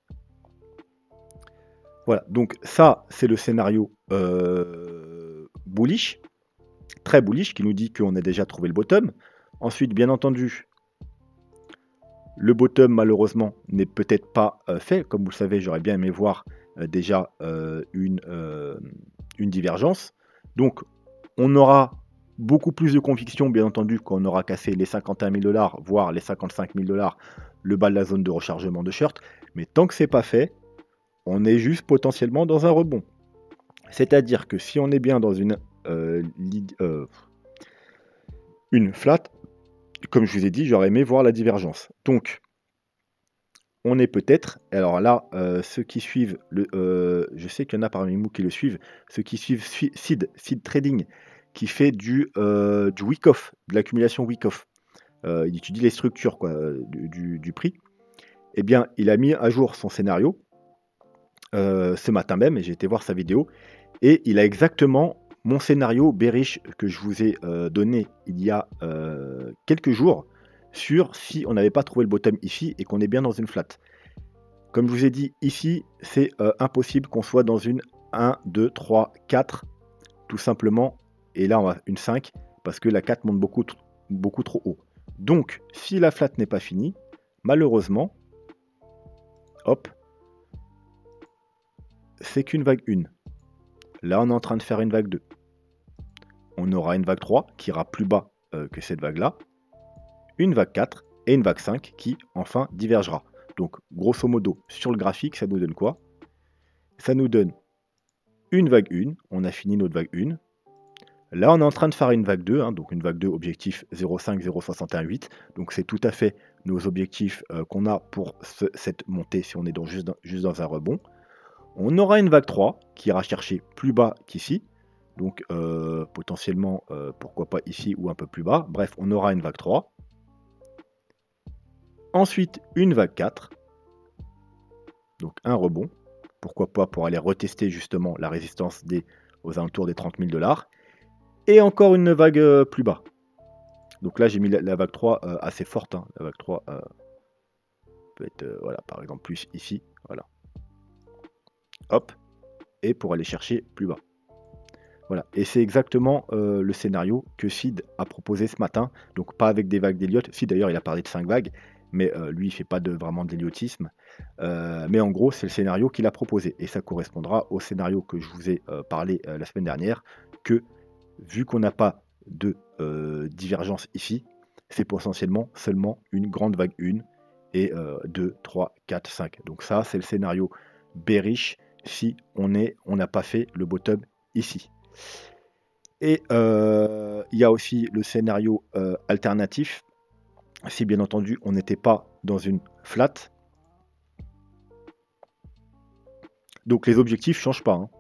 Voilà, donc ça, c'est le scénario bullish, très bullish, qui nous dit qu'on a déjà trouvé le bottom. Ensuite, bien entendu, le bottom, malheureusement, n'est peut-être pas fait. Comme vous le savez, j'aurais bien aimé voir déjà une divergence. Donc, on aura beaucoup plus de conviction, bien entendu, quand on aura cassé les 51 000 $, voire les 55 000 $, le bas de la zone de rechargement de short. Mais tant que ce n'est pas fait, on est juste potentiellement dans un rebond. C'est-à-dire que si on est bien dans une flat, comme je vous ai dit, j'aurais aimé voir la divergence. Donc, on est peut-être, alors là, ceux qui suivent, je sais qu'il y en a parmi vous qui le suivent, ceux qui suivent Seed Trading, qui fait du week-off, de l'accumulation week-off. Il étudie les structures quoi, du prix. Eh bien, il a mis à jour son scénario ce matin même, et j'ai été voir sa vidéo, et il a exactement mon scénario bearish que je vous ai donné il y a quelques jours, sur si on n'avait pas trouvé le bottom ici et qu'on est bien dans une flat. Comme je vous ai dit, ici, c'est impossible qu'on soit dans une 1, 2, 3, 4, tout simplement. Et là, on a une 5, parce que la 4 monte beaucoup trop haut. Donc, si la flat n'est pas finie, malheureusement, hop, c'est qu'une vague 1. Là, on est en train de faire une vague 2. On aura une vague 3 qui ira plus bas que cette vague-là, une vague 4 et une vague 5 qui, enfin, divergera. Donc, grosso modo, sur le graphique, ça nous donne quoi? Ça nous donne une vague 1, on a fini notre vague 1. Là, on est en train de faire une vague 2, hein, donc une vague 2, objectif 0,5, 0,618. Donc, c'est tout à fait nos objectifs qu'on a pour cette montée si on est juste dans un rebond. On aura une vague 3 qui ira chercher plus bas qu'ici. Donc, potentiellement, pourquoi pas ici ou un peu plus bas. Bref, on aura une vague 3. Ensuite, une vague 4. Donc, un rebond. Pourquoi pas pour aller retester justement la résistance aux alentours des 30 000 $. Et encore une vague plus bas. Donc là, j'ai mis la vague 3 assez forte. Hein. La vague 3 peut être, voilà, par exemple, plus ici. Voilà. Hop. Et pour aller chercher plus bas. Voilà. Et c'est exactement le scénario que Sid a proposé ce matin. Donc pas avec des vagues d'Elliott. Si d'ailleurs, il a parlé de 5 vagues. Mais lui, il ne fait pas vraiment d'héliotisme. Mais en gros, c'est le scénario qu'il a proposé. Et ça correspondra au scénario que je vous ai parlé la semaine dernière, que vu qu'on n'a pas de divergence ici, c'est potentiellement seulement une grande vague 1 et 2, 3, 4, 5. Donc ça, c'est le scénario bearish si on n'a pas fait le bottom ici. Et il y a aussi le scénario alternatif, si bien entendu on n'était pas dans une flat. Donc les objectifs ne changent pas. Hein.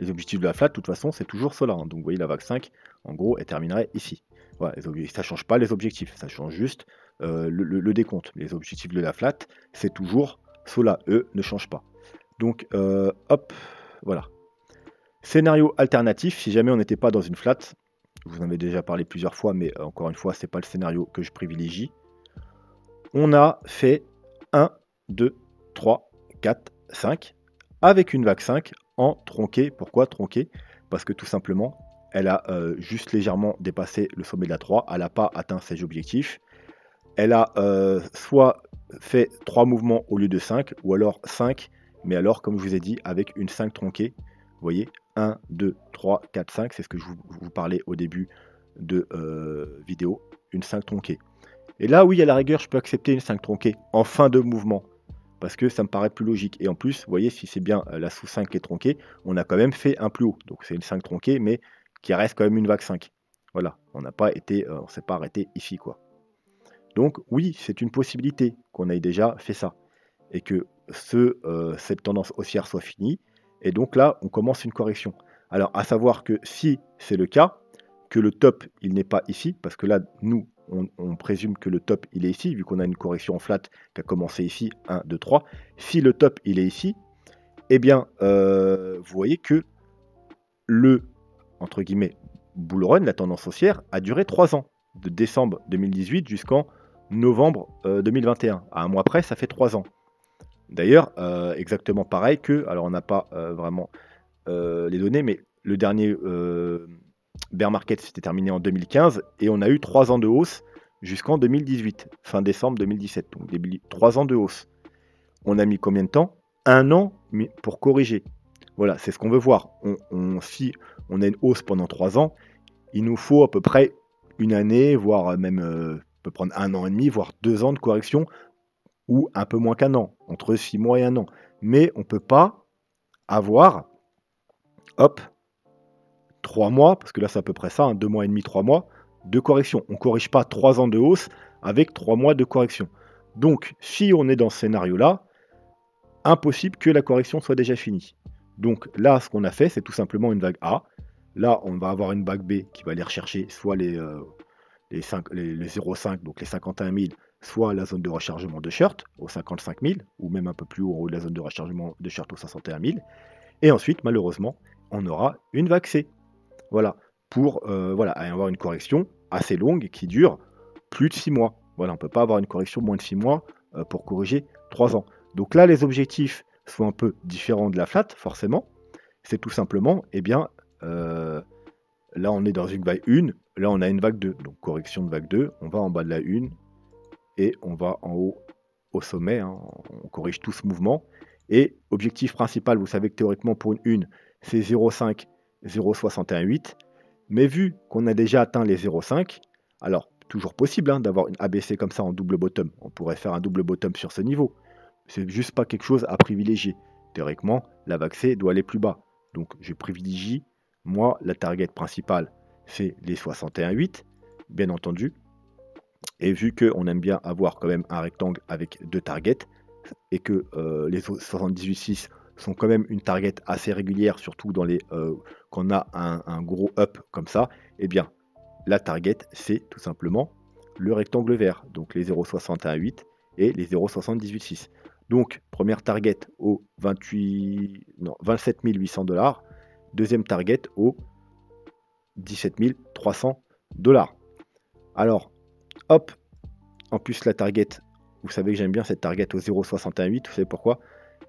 Les objectifs de la flat, de toute façon, c'est toujours cela. Hein. Donc vous voyez, la vague 5, en gros, elle terminerait ici. Voilà, ça ne change pas les objectifs, ça change juste le décompte. Les objectifs de la flat, c'est toujours cela. Eux ne changent pas. Donc, hop, voilà. Scénario alternatif, si jamais on n'était pas dans une flat, je vous en avais déjà parlé plusieurs fois, mais encore une fois, ce n'est pas le scénario que je privilégie. On a fait 1, 2, 3, 4, 5, avec une vague 5 en tronqué. Pourquoi tronqué? Parce que tout simplement, elle a juste légèrement dépassé le sommet de la 3, elle n'a pas atteint ses objectifs. Elle a soit fait 3 mouvements au lieu de 5, ou alors 5, mais alors, comme je vous ai dit, avec une 5 tronquée. Vous voyez, 1, 2, 3, 4, 5, c'est ce que je vous parlais au début de vidéo, une 5 tronquée. Et là, oui, à la rigueur, je peux accepter une 5 tronquée en fin de mouvement, parce que ça me paraît plus logique. Et en plus, vous voyez, si c'est bien la sous 5 qui est tronquée, on a quand même fait un plus haut. Donc c'est une 5 tronquée, mais qui reste quand même une vague 5. Voilà, on n'a pas été, on s'est pas arrêté ici, quoi. Donc oui, c'est une possibilité qu'on ait déjà fait ça et que cette tendance haussière soit finie. Et donc là, on commence une correction. Alors, à savoir que si c'est le cas, que le top, il n'est pas ici, parce que là, nous, on présume que le top, il est ici, vu qu'on a une correction flat qui a commencé ici, 1, 2, 3. Si le top, il est ici, eh bien, vous voyez que le, entre guillemets, bull run, la tendance haussière, a duré 3 ans, de décembre 2018 jusqu'en novembre 2021. À un mois près, ça fait 3 ans. D'ailleurs, exactement pareil que, alors on n'a pas vraiment les données, mais le dernier bear market s'était terminé en 2015 et on a eu 3 ans de hausse jusqu'en 2018, fin décembre 2017. Donc 3 ans de hausse. On a mis combien de temps? 1 an pour corriger. Voilà, c'est ce qu'on veut voir. Si on a une hausse pendant 3 ans, il nous faut à peu près une année, voire même, on peut prendre 1 an et demi, voire 2 ans de correction, ou un peu moins qu'un an, entre 6 mois et 1 an. Mais on ne peut pas avoir, hop, 3 mois, parce que là c'est à peu près ça, 2 mois et demi, 3 mois, de correction. On ne corrige pas 3 ans de hausse avec 3 mois de correction. Donc, si on est dans ce scénario-là, impossible que la correction soit déjà finie. Donc là, ce qu'on a fait, c'est tout simplement une vague A. Là, on va avoir une vague B qui va aller rechercher soit les 0,5, donc les 51 000, soit la zone de rechargement de short aux 55 000, ou même un peu plus haut de la zone de rechargement de short aux 61 000. Et ensuite, malheureusement, on aura une vague C. Voilà, pour avoir une correction assez longue qui dure plus de 6 mois. Voilà, on ne peut pas avoir une correction moins de 6 mois pour corriger 3 ans. Donc là, les objectifs sont un peu différents de la flat, forcément. C'est tout simplement, eh bien, là on est dans une vague 1, là on a une vague 2. Donc correction de vague 2, on va en bas de la 1 et on va en haut au sommet, hein, on corrige tout ce mouvement. Et objectif principal, vous savez que théoriquement pour une 1, c'est 0,5, 0,618. Mais vu qu'on a déjà atteint les 0,5, alors toujours possible hein, d'avoir une ABC comme ça en double bottom. On pourrait faire un double bottom sur ce niveau. C'est juste pas quelque chose à privilégier. Théoriquement, la vague C doit aller plus bas. Donc je privilégie, moi, la target principale, c'est les 61,8, bien entendu. Et vu qu'on aime bien avoir quand même un rectangle avec 2 targets, et que les 78,6 sont quand même une target assez régulière, surtout dans les quand on a un gros up comme ça, eh bien la target c'est tout simplement le rectangle vert, donc les 0,618 et les 0,786. Donc première target au 27 800 $, deuxième target au 17 300 $. Alors, hop, en plus la target, vous savez que j'aime bien cette target au 0,618, vous savez pourquoi?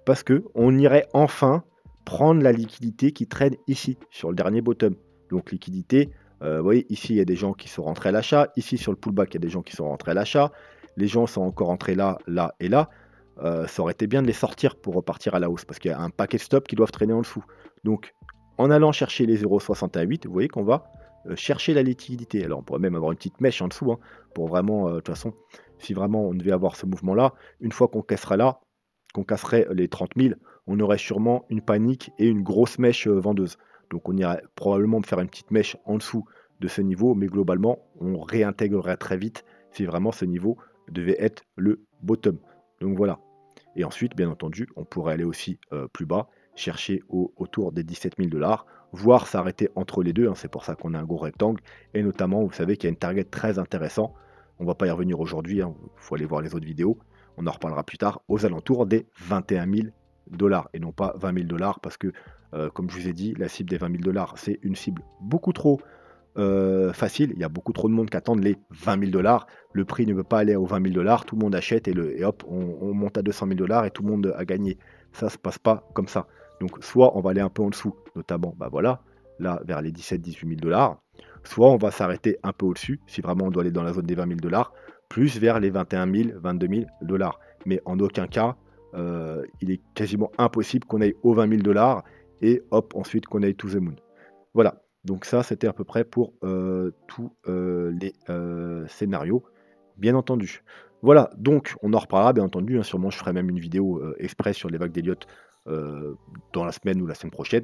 Parce que on irait enfin prendre la liquidité qui traîne ici, sur le dernier bottom. Donc liquidité, vous voyez, ici il y a des gens qui sont rentrés à l'achat, ici sur le pullback il y a des gens qui sont rentrés à l'achat, les gens sont encore entrés là, là et là. Ça aurait été bien de les sortir pour repartir à la hausse, parce qu'il y a un paquet de stops qui doivent traîner en dessous. Donc en allant chercher les 0,68, vous voyez qu'on va chercher la liquidité. Alors on pourrait même avoir une petite mèche en dessous, hein, pour vraiment, de toute façon, si vraiment on devait avoir ce mouvement-là, une fois qu'on casserait là, qu'on casserait les 30 000, on aurait sûrement une panique et une grosse mèche vendeuse. Donc on irait probablement faire une petite mèche en dessous de ce niveau, mais globalement, on réintégrerait très vite si vraiment ce niveau devait être le bottom. Donc voilà. Et ensuite, bien entendu, on pourrait aller aussi plus bas, chercher autour des 17 000 $, voire s'arrêter entre les deux, hein, c'est pour ça qu'on a un gros rectangle, et notamment, vous savez qu'il y a une target très intéressante, on ne va pas y revenir aujourd'hui, il faut aller voir les autres vidéos, on en reparlera plus tard, aux alentours des 21 000 $, et non pas 20 000 $, parce que, comme je vous ai dit, la cible des 20 000 $, c'est une cible beaucoup trop facile, il y a beaucoup trop de monde qui attendent les 20 000 $, le prix ne veut pas aller aux 20 000 $, tout le monde achète et hop, on monte à 200 000 $ et tout le monde a gagné. Ça se passe pas comme ça. Donc soit on va aller un peu en dessous, notamment, bah voilà, là vers les 17-18 000 $, soit on va s'arrêter un peu au-dessus, si vraiment on doit aller dans la zone des 20 000 $, plus vers les 21 000, 22 000 $. Mais en aucun cas, il est quasiment impossible qu'on aille aux 20 000 $ et hop, ensuite qu'on aille to the moon. Voilà. Donc ça, c'était à peu près pour tous les scénarios, bien entendu. Voilà, donc on en reparlera bien entendu, hein, sûrement je ferai même une vidéo express sur les vagues d'Elliott dans la semaine ou la semaine prochaine.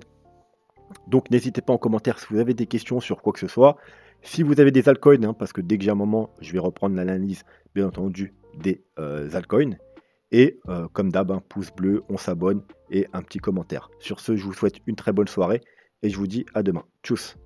Donc n'hésitez pas en commentaire si vous avez des questions sur quoi que ce soit. Si vous avez des altcoins, hein, parce que dès que j'ai un moment, je vais reprendre l'analyse, bien entendu, des altcoins. Et comme d'hab, un pouce bleu, on s'abonne et un petit commentaire. Sur ce, je vous souhaite une très bonne soirée et je vous dis à demain. Tchuss.